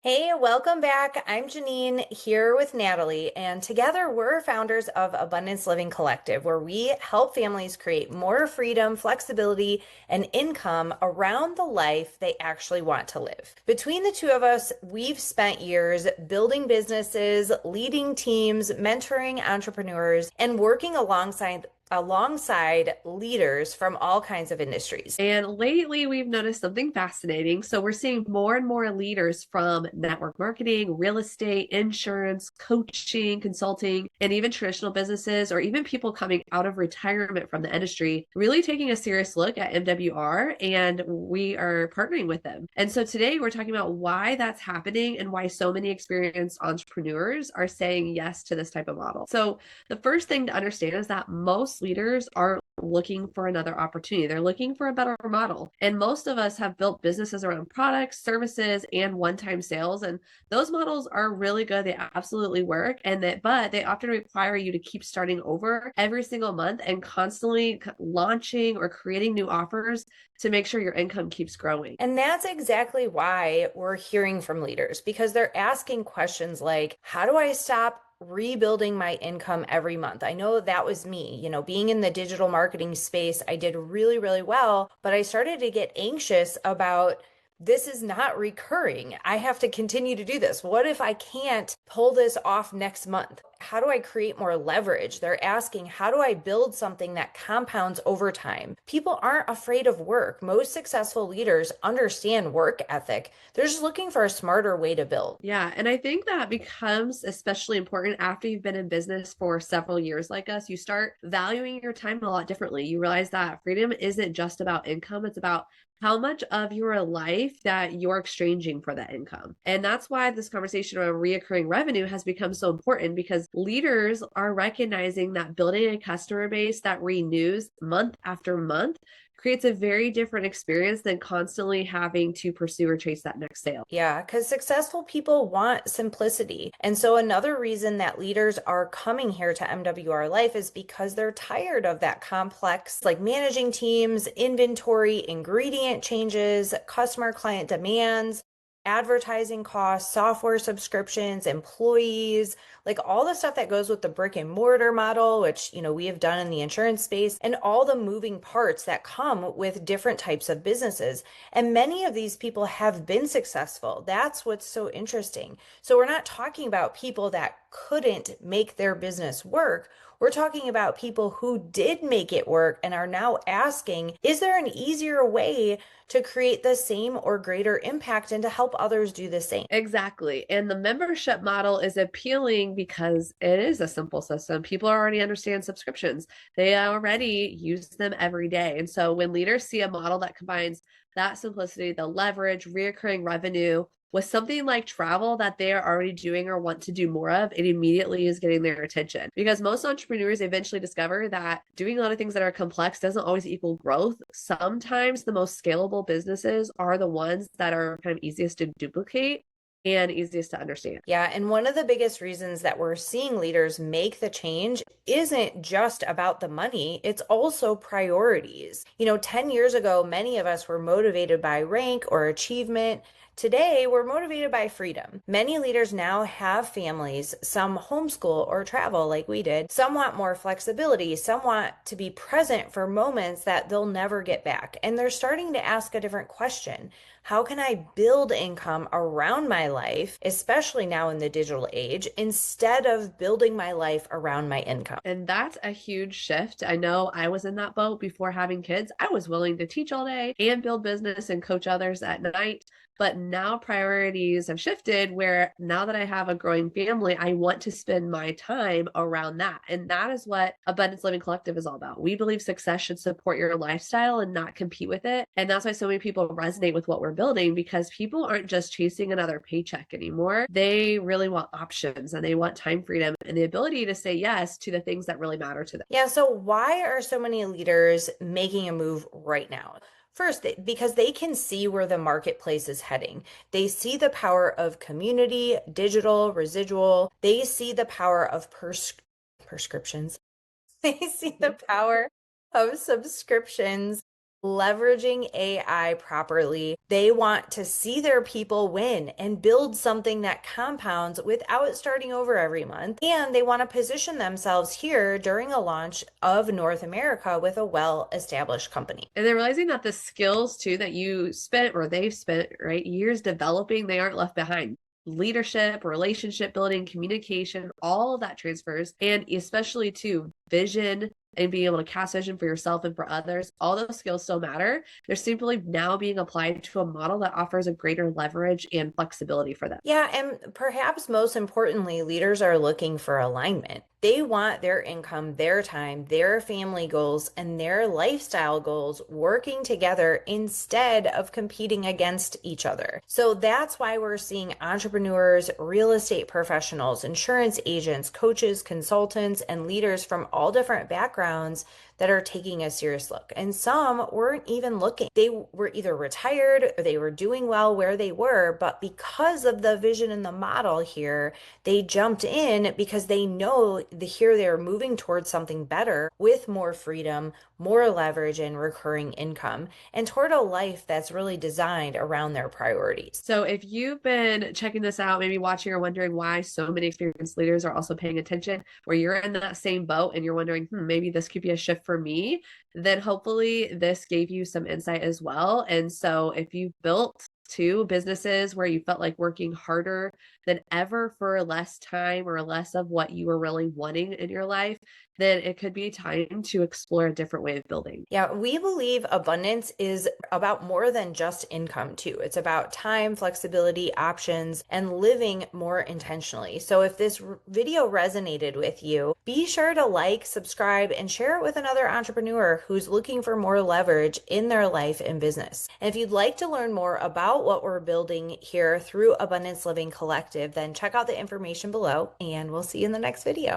Hey, welcome back. I'm Janeen here with Natalie, and together we're founders of Abundance Living Collective, where we help families create more freedom, flexibility, and income around the life they actually want to live. Between the two of us, we've spent years building businesses, leading teams, mentoring entrepreneurs, and working alongside leaders from all kinds of industries. And lately, we've noticed something fascinating. So, we're seeing more and more leaders from network marketing, real estate, insurance, coaching, consulting, and even traditional businesses, or even people coming out of retirement from the industry, really taking a serious look at MWR. And we are partnering with them. And so, today, we're talking about why that's happening and why so many experienced entrepreneurs are saying yes to this type of model. So, the first thing to understand is that most leaders are looking for another opportunity. They're looking for a better model. And most of us have built businesses around products, services, and one-time sales. And those models are really good. They absolutely work. But they often require you to keep starting over every single month and constantly launching or creating new offers to make sure your income keeps growing. And that's exactly why we're hearing from leaders because they're asking questions like, how do I stop rebuilding my income every month? I know that was me, being in the digital marketing space, I did really, really well, but I started to get anxious about this is not recurring. I have to continue to do this. What if I can't pull this off next month? How do I create more leverage? They're asking, how do I build something that compounds over time? People aren't afraid of work. Most successful leaders understand work ethic. They're just looking for a smarter way to build. Yeah. And I think that becomes especially important after you've been in business for several years like us. You start valuing your time a lot differently. You realize that freedom isn't just about income, it's about how much of your life that you're exchanging for that income. And that's why this conversation around reoccurring revenue has become so important because leaders are recognizing that building a customer base that renews month after month creates a very different experience than constantly having to pursue or chase that next sale. Yeah, because successful people want simplicity. And so another reason that leaders are coming here to MWR Life is because they're tired of that complex, like managing teams, inventory, ingredient changes, customer client demands, advertising costs, software subscriptions, employees, like all the stuff that goes with the brick and mortar model, which, we have done in the insurance space, and all the moving parts that come with different types of businesses. And many of these people have been successful. That's what's so interesting. So we're not talking about people that couldn't make their business work. We're talking about people who did make it work and are now asking, is there an easier way to create the same or greater impact and to help others do the same? Exactly. And the membership model is appealing because it is a simple system. People already understand subscriptions, they already use them every day. And so when leaders see a model that combines that simplicity, the leverage, reoccurring revenue, with something like travel that they are already doing or want to do more of, it immediately is getting their attention. Because most entrepreneurs eventually discover that doing a lot of things that are complex doesn't always equal growth. Sometimes the most scalable businesses are the ones that are kind of easiest to duplicate and easiest to understand. Yeah, and one of the biggest reasons that we're seeing leaders make the change isn't just about the money, it's also priorities. 10 years ago, many of us were motivated by rank or achievement. Today, we're motivated by freedom. Many leaders now have families, some homeschool or travel like we did. Some want more flexibility. Some want to be present for moments that they'll never get back. And they're starting to ask a different question. How can I build income around my life, especially now in the digital age, instead of building my life around my income? And that's a huge shift. I know I was in that boat before having kids. I was willing to teach all day and build business and coach others at night. But now priorities have shifted where now that I have a growing family, I want to spend my time around that. And that is what Abundance Living Collective is all about. We believe success should support your lifestyle and not compete with it. And that's why so many people resonate with what we're building because people aren't just chasing another paycheck anymore. They really want options and they want time freedom and the ability to say yes to the things that really matter to them. Yeah, so why are so many leaders making a move right now? First, because they can see where the marketplace is heading. They see the power of community, digital, residual. They see the power of prescriptions. They see the power of subscriptions. Leveraging AI properly. They want to see their people win and build something that compounds without starting over every month. And they want to position themselves here during a launch of North America with a well-established company. And they're realizing that the skills too that you spent or they've spent, right, years developing, they aren't left behind. Leadership, relationship building, communication, all of that transfers. And especially to vision and being able to cast vision for yourself and for others, all those skills still matter. They're simply now being applied to a model that offers a greater leverage and flexibility for them. Yeah, and perhaps most importantly, leaders are looking for alignment. They want their income, their time, their family goals, and their lifestyle goals working together instead of competing against each other. So that's why we're seeing entrepreneurs, real estate professionals, insurance agents, coaches, consultants, and leaders from all different backgrounds that are taking a serious look. And some weren't even looking. They were either retired or they were doing well where they were, but because of the vision and the model here, they jumped in because they know here they're moving towards something better with more freedom, more leverage, and recurring income, and toward a life that's really designed around their priorities. So if you've been checking this out, maybe watching or wondering why so many experienced leaders are also paying attention, or you're in that same boat and you're wondering, maybe this could be a shift for me, then hopefully this gave you some insight as well. And so if you've built two businesses where you felt like working harder than ever for less time or less of what you were really wanting in your life, then it could be time to explore a different way of building. Yeah, we believe abundance is about more than just income, too. It's about time, flexibility, options, and living more intentionally. So if this video resonated with you, be sure to like, subscribe, and share it with another entrepreneur who's looking for more leverage in their life and business. And if you'd like to learn more about what we're building here through Abundance Living Collective, then check out the information below, and we'll see you in the next video.